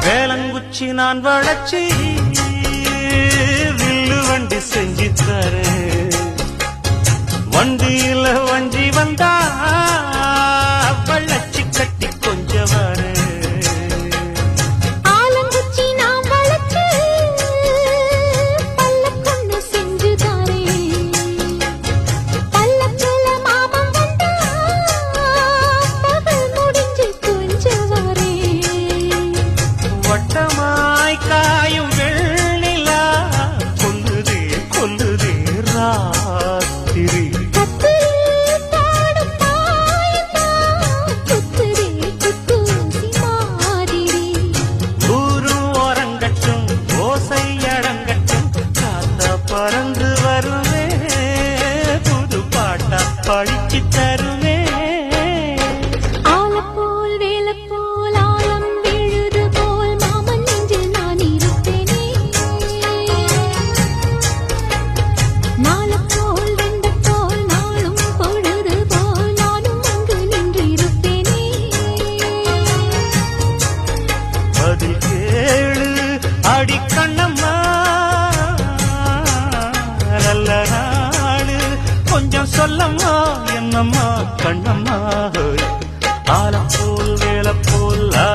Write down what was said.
வேலங்குச்சி நான் வளச்சி வில்லு வண்டி செஞ்சு தரேன். வண்டியில வஞ்சி வந்தா வள்ளச்சி கட்டி கொஞ்சம் வர ஆலங்குச்சி நான் வளச்சு பல்லக்கொன்னு செஞ்சு தரேன். பல்லக்குல மாமன் வந்தா பகல் முடிஞ்சு கொஞ்சம் வரேன். வட்டமாய் காயும் வெள்ளிலா கொல்லுதே கொல்லுதே ராத்திரி. பறந்து வருவே புது பாட்டா படிச்சு தருவே. ஆல போல் வேல போல் ஆலம் விழுது போல் மாமன் நெஞ்சில் நான் இருப்பேனே. நாள போல் வெண்ட போல் நாளும் பொழுது போல் நானும் அங்கு நின்று இருப்பேனே. பதில் கேளு அடி கண்ணம்மா, நல்ல நாடு கொஞ்சம் சொல்லம்மா.